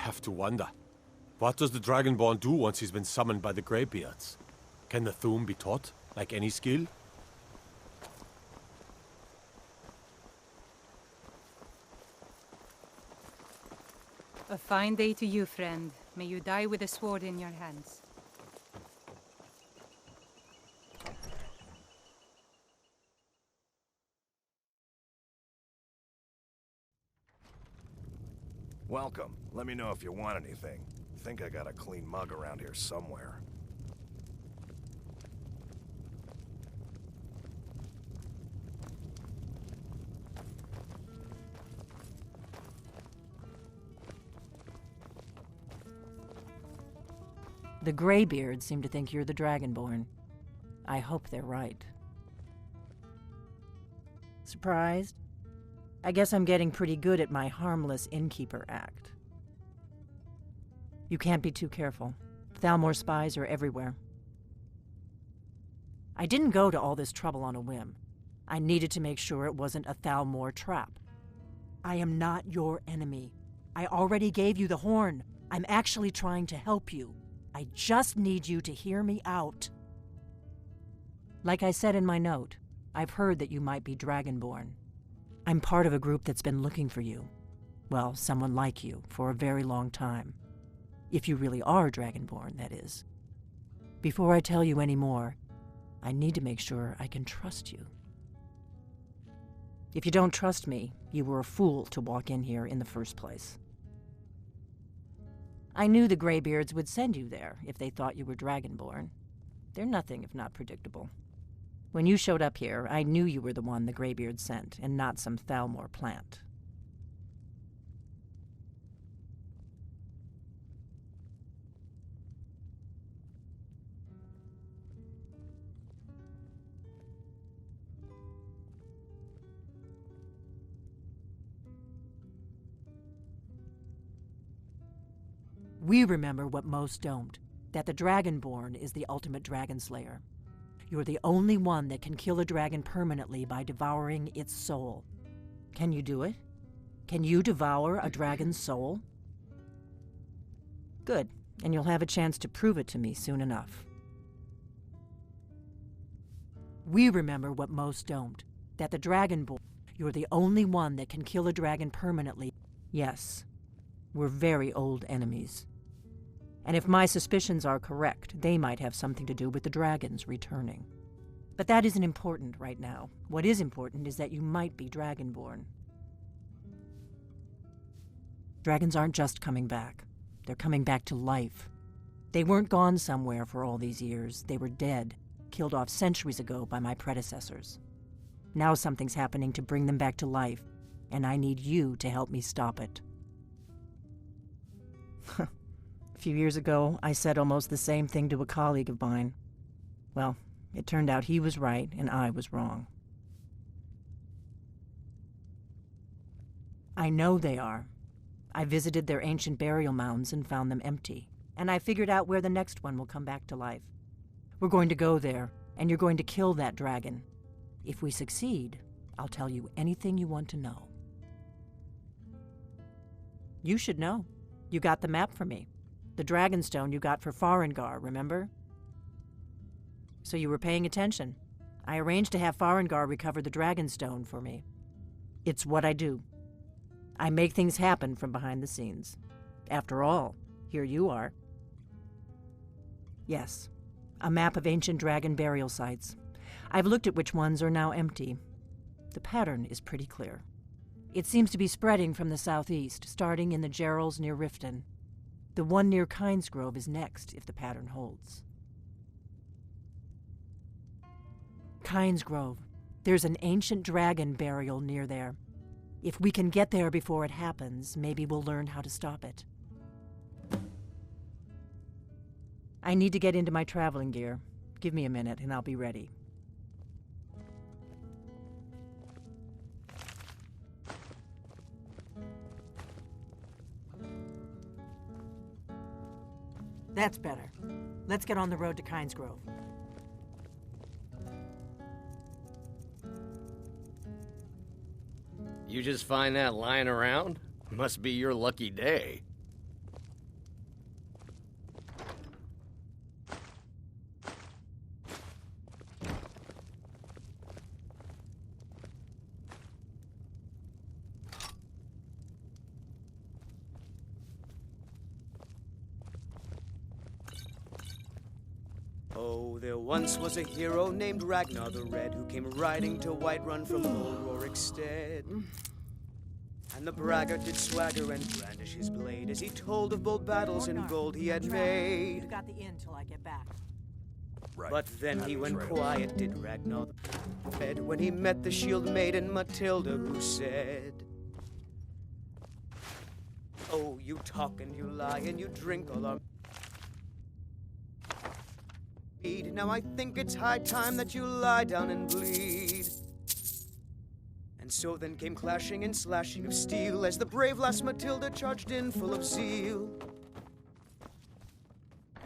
have to wonder. What does the Dragonborn do once he's been summoned by the Greybeards? Can the Thu'um be taught, like any skill? A fine day to you, friend. May you die with a sword in your hands. Welcome. Let me know if you want anything. Think I got a clean mug around here somewhere. The Greybeards seem to think you're the Dragonborn. I hope they're right. Surprised? I guess I'm getting pretty good at my harmless innkeeper act. You can't be too careful. Thalmor spies are everywhere. I didn't go to all this trouble on a whim. I needed to make sure it wasn't a Thalmor trap. I am not your enemy. I already gave you the horn. I'm actually trying to help you. I just need you to hear me out. Like I said in my note, I've heard that you might be Dragonborn. I'm part of a group that's been looking for you. Well, someone like you, for a very long time. If you really are Dragonborn, that is. Before I tell you any more, I need to make sure I can trust you. If you don't trust me, you were a fool to walk in here in the first place. I knew the Greybeards would send you there if they thought you were Dragonborn. They're nothing if not predictable. When you showed up here, I knew you were the one the Greybeards sent, and not some Thalmor plant. We remember what most don't, that the Dragonborn is the ultimate dragon slayer. You're the only one that can kill a dragon permanently by devouring its soul. Can you do it? Can you devour a dragon's soul? Good, and you'll have a chance to prove it to me soon enough. We remember what most don't, that the Dragonborn, you're the only one that can kill a dragon permanently. Yes, we're very old enemies. And if my suspicions are correct, they might have something to do with the dragons returning. But that isn't important right now. What is important is that you might be Dragonborn. Dragons aren't just coming back. They're coming back to life. They weren't gone somewhere for all these years. They were dead, killed off centuries ago by my predecessors. Now something's happening to bring them back to life, and I need you to help me stop it. A few years ago, I said almost the same thing to a colleague of mine. Well, it turned out he was right and I was wrong. I know they are. I visited their ancient burial mounds and found them empty, and I figured out where the next one will come back to life. We're going to go there, and you're going to kill that dragon. If we succeed, I'll tell you anything you want to know. You should know. You got the map for me. The Dragonstone you got for Farengar, remember? So you were paying attention. I arranged to have Farengar recover the Dragonstone for me. It's what I do. I make things happen from behind the scenes. After all, here you are. Yes, a map of ancient dragon burial sites. I've looked at which ones are now empty. The pattern is pretty clear. It seems to be spreading from the southeast, starting in the Gerals near Riften. The one near Kynesgrove is next, if the pattern holds. Kynesgrove. There's an ancient dragon burial near there. If we can get there before it happens, maybe we'll learn how to stop it. I need to get into my traveling gear. Give me a minute and I'll be ready. That's better. Let's get on the road to Kynesgrove. You just find that lying around? Must be your lucky day. Oh, there once was a hero named Ragnar the Red who came riding to Whiterun from old Rorikstead. And the braggart did swagger and brandish his blade as he told of bold battles and gold he had made. You got the inn till I get back. Right. But then he went Right. quiet, did Ragnar the Red, when he met the shield maiden Matilda, who said, "Oh, you talk and you lie and you drink all our mead. Now I think it's high time that you lie down and bleed." And so then came clashing and slashing of steel as the brave lass Matilda charged in full of zeal.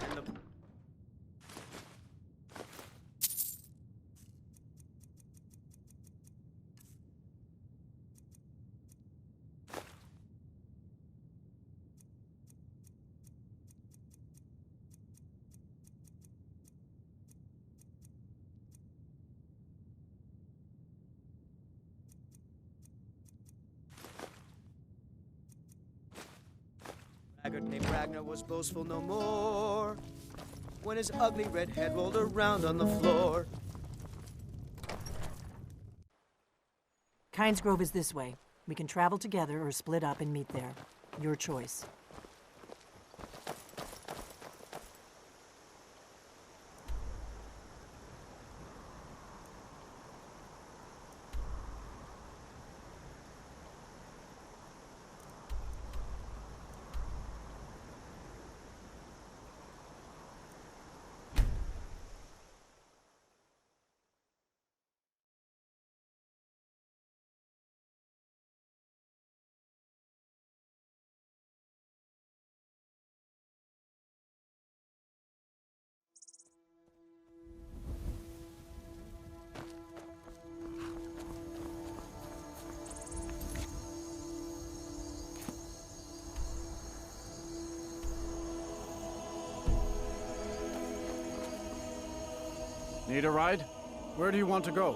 And the braggart named Ragnar was boastful no more when his ugly red head rolled around on the floor. Kynes Grove is this way. We can travel together or split up and meet there. Your choice. Need a ride? Where do you want to go?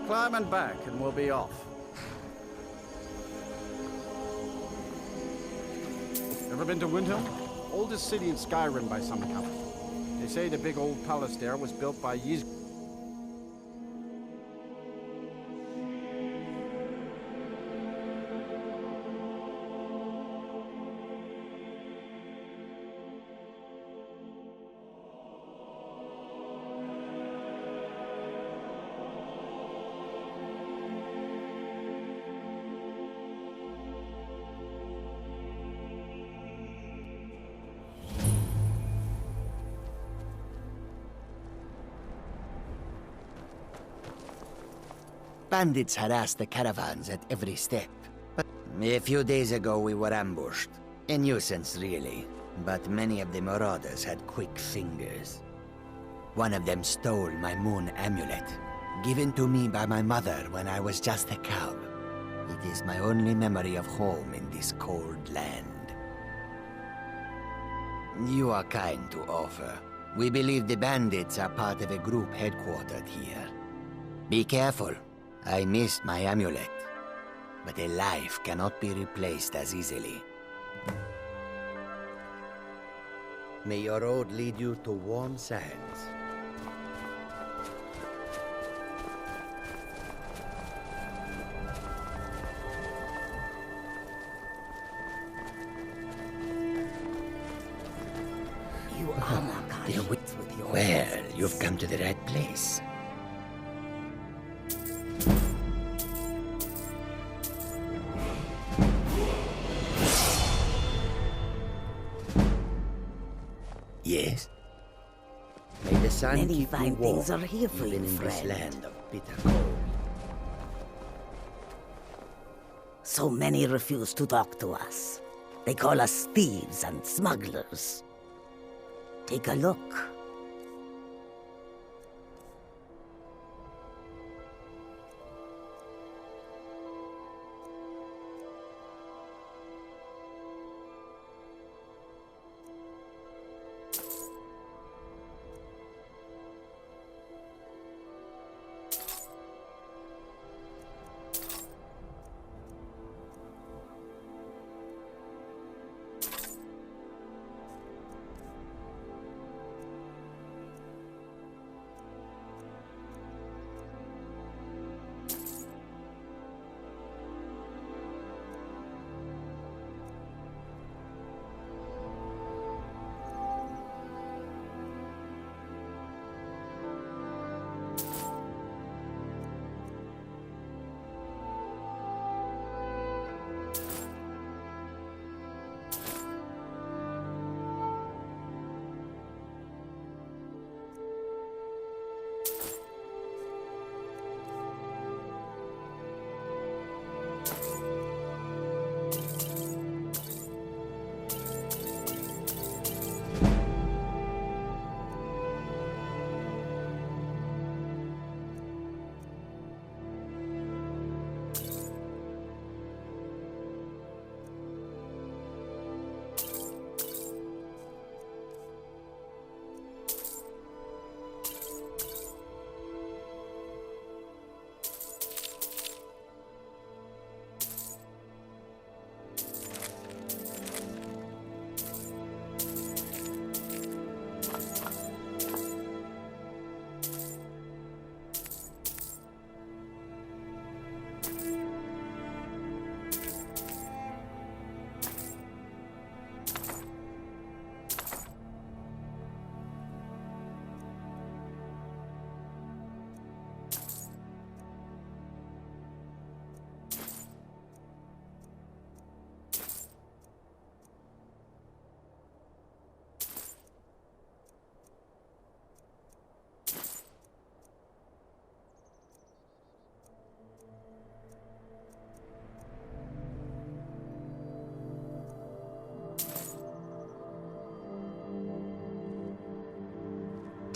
Climb and back, and we'll be off. Ever been to Windhelm? Oldest city in Skyrim by some account. They say the big old palace there was built by Ys. Bandits harassed the caravans at every step. But a few days ago we were ambushed. A nuisance, really. But many of the marauders had quick fingers. One of them stole my moon amulet, given to me by my mother when I was just a cub. It is my only memory of home in this cold land. You are kind to offer. We believe the bandits are part of a group headquartered here. Be careful. I missed my amulet, but a life cannot be replaced as easily. May your road lead you to warm sands. You are Makari with your Well, you've come to the right place. Yes. May the sun Many keep you fine warm, things are here for even you, in this friend. land of bitter cold. So many refuse to talk to us. They call us thieves and smugglers. Take a look.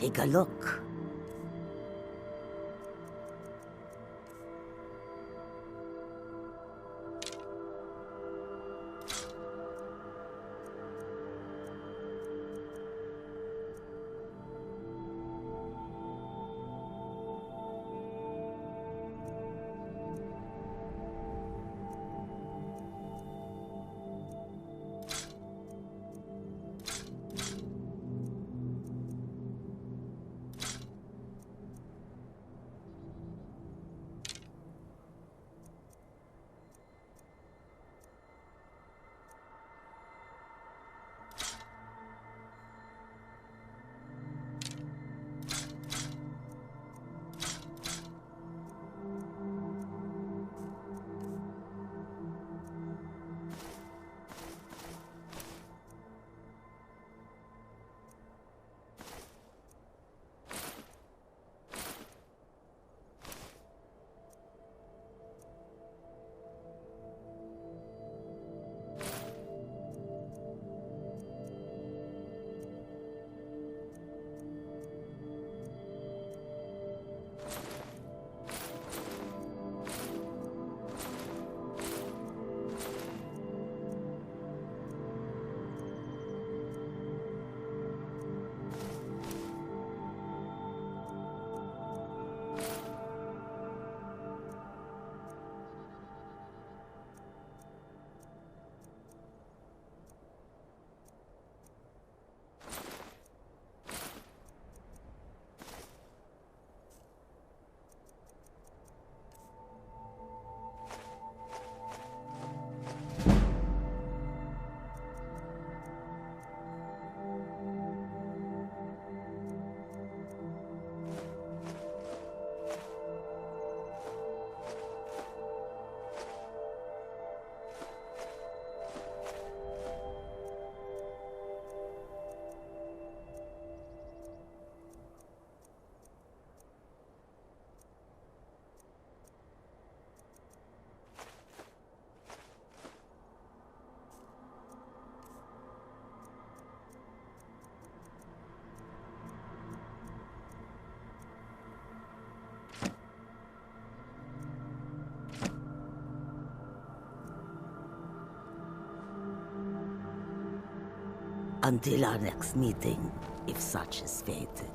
Take a look. Until our next meeting, if such is fated.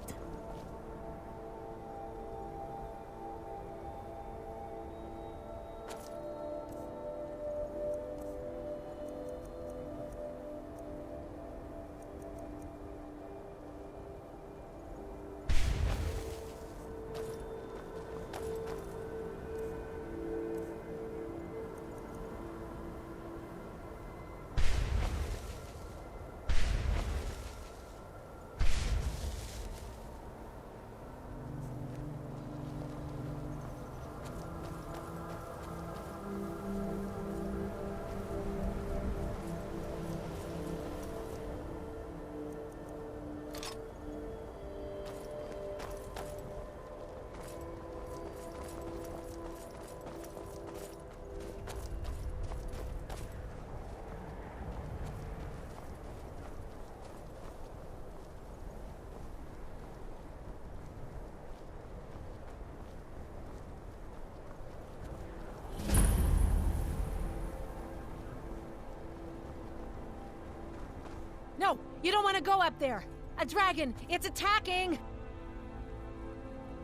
No, you don't want to go up there. A dragon, it's attacking!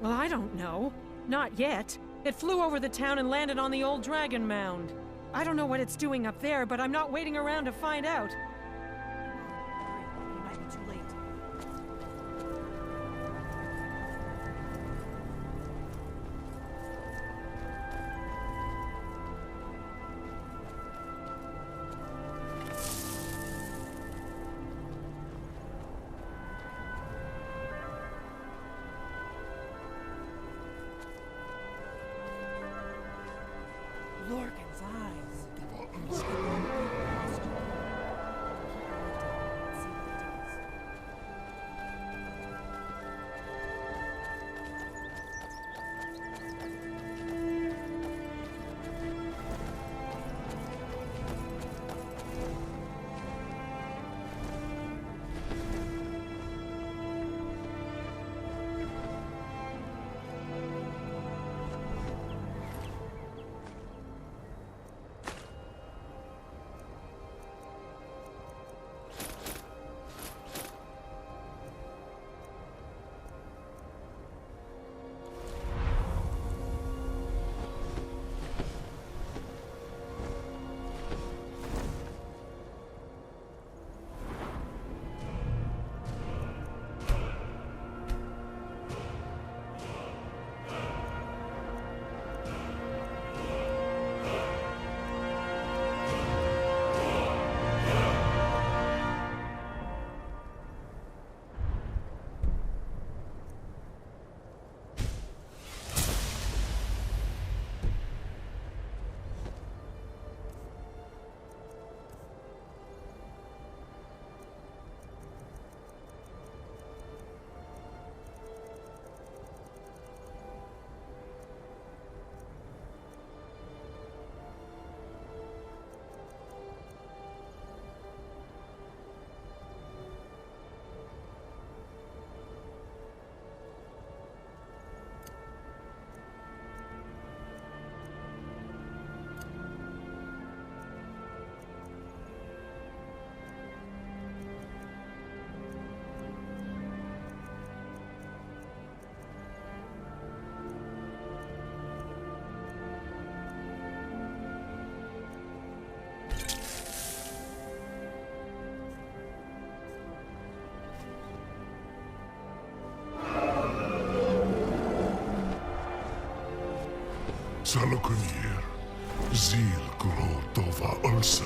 Well, I don't know. Not yet. It flew over the town and landed on the old dragon mound. I don't know what it's doing up there, but I'm not waiting around to find out. You might be too late. Lorcan's eyes. Salakunir, Zil Grotova Ursa.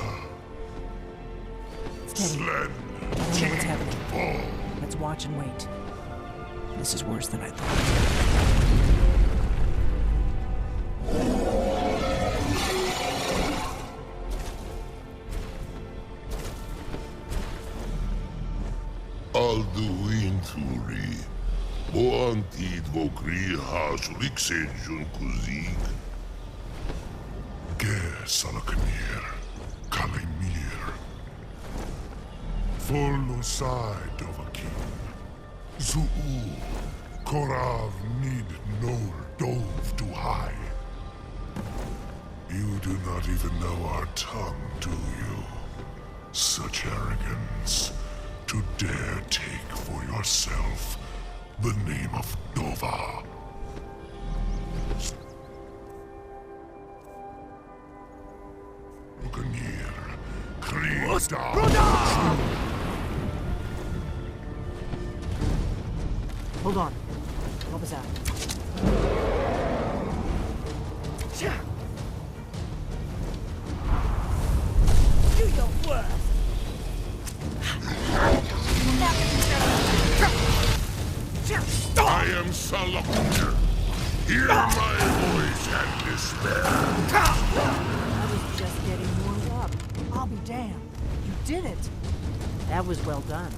Steady. I don't know what's happening. Let's watch and wait. This is worse than I thought. Alduinturi, Boantid Vokri Hasuliksenjun Kuzik. Ger Salakanir, Kalimir. Follow side of a king. Zuu, Korav need no dove to high. You do not even know our tongue, do you? Such arrogance. To dare take for yourself the name of Dova. Bukanir, Krida. Hold on. What was that? Do your worst. I am Salakir. Hear my voice and despair. I was just getting warmed up. I'll be damned. You did it. That was well done.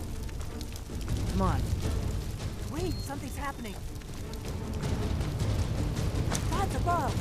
Come on. Wait, something's happening. God's above.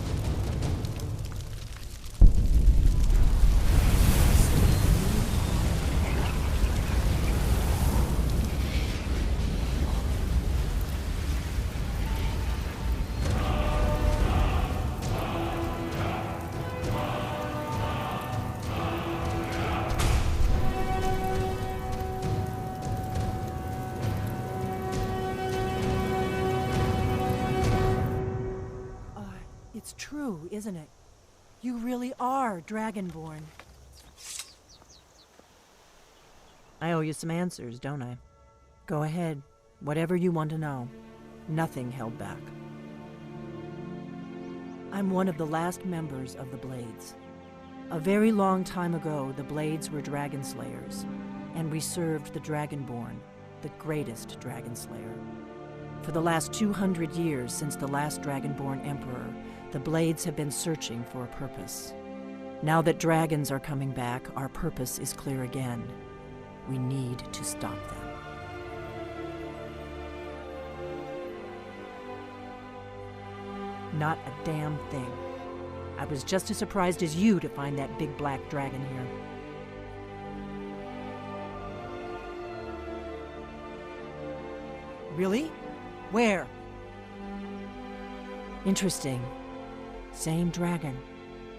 It's true, isn't it? You really are Dragonborn. I owe you some answers, don't I? Go ahead. Whatever you want to know. Nothing held back. I'm one of the last members of the Blades. A very long time ago, the Blades were dragon slayers, and we served the Dragonborn, the greatest dragon slayer. For the last 200 years since the last Dragonborn Emperor, the Blades have been searching for a purpose. Now that dragons are coming back, our purpose is clear again. We need to stop them. Not a damn thing. I was just as surprised as you to find that big black dragon here. Really? Where? Interesting. Same dragon.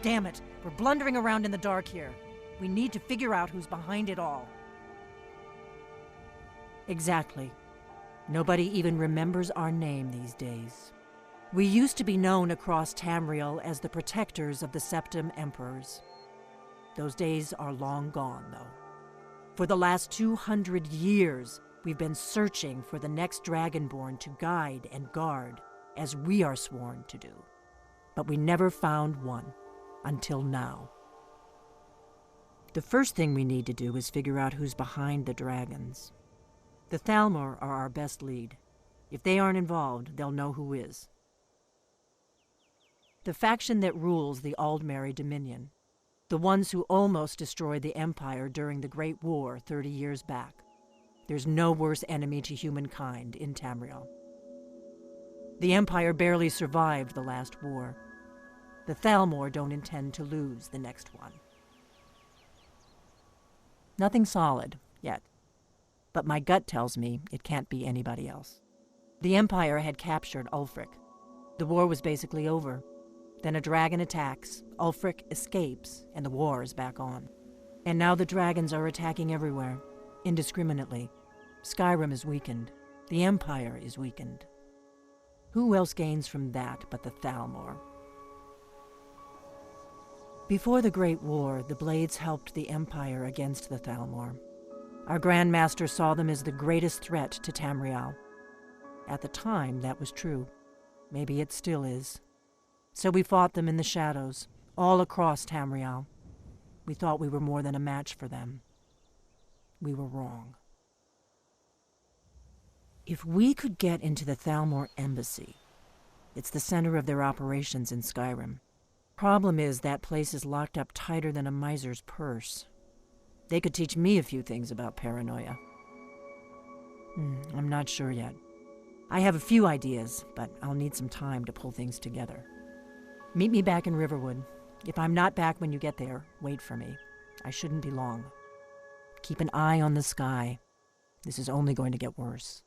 Damn it, we're blundering around in the dark here. We need to figure out who's behind it all. Exactly. Nobody even remembers our name these days. We used to be known across Tamriel as the protectors of the Septim Emperors. Those days are long gone, though. For the last 200 years, we've been searching for the next Dragonborn to guide and guard, as we are sworn to do. But we never found one, until now. The first thing we need to do is figure out who's behind the dragons. The Thalmor are our best lead. If they aren't involved, they'll know who is. The faction that rules the Aldmeri Dominion. The ones who almost destroyed the Empire during the Great War 30 years back. There's no worse enemy to humankind in Tamriel. The Empire barely survived the last war. The Thalmor don't intend to lose the next one. Nothing solid, yet. But my gut tells me it can't be anybody else. The Empire had captured Ulfric. The war was basically over. Then a dragon attacks, Ulfric escapes, and the war is back on. And now the dragons are attacking everywhere, indiscriminately. Skyrim is weakened. The Empire is weakened. Who else gains from that but the Thalmor? Before the Great War, the Blades helped the Empire against the Thalmor. Our Grand Master saw them as the greatest threat to Tamriel. At the time, that was true. Maybe it still is. So we fought them in the shadows, all across Tamriel. We thought we were more than a match for them. We were wrong. If we could get into the Thalmor embassy, it's the center of their operations in Skyrim. Problem is, that place is locked up tighter than a miser's purse. They could teach me a few things about paranoia. I'm not sure yet. I have a few ideas, but I'll need some time to pull things together. Meet me back in Riverwood. If I'm not back when you get there, wait for me. I shouldn't be long. Keep an eye on the sky. This is only going to get worse.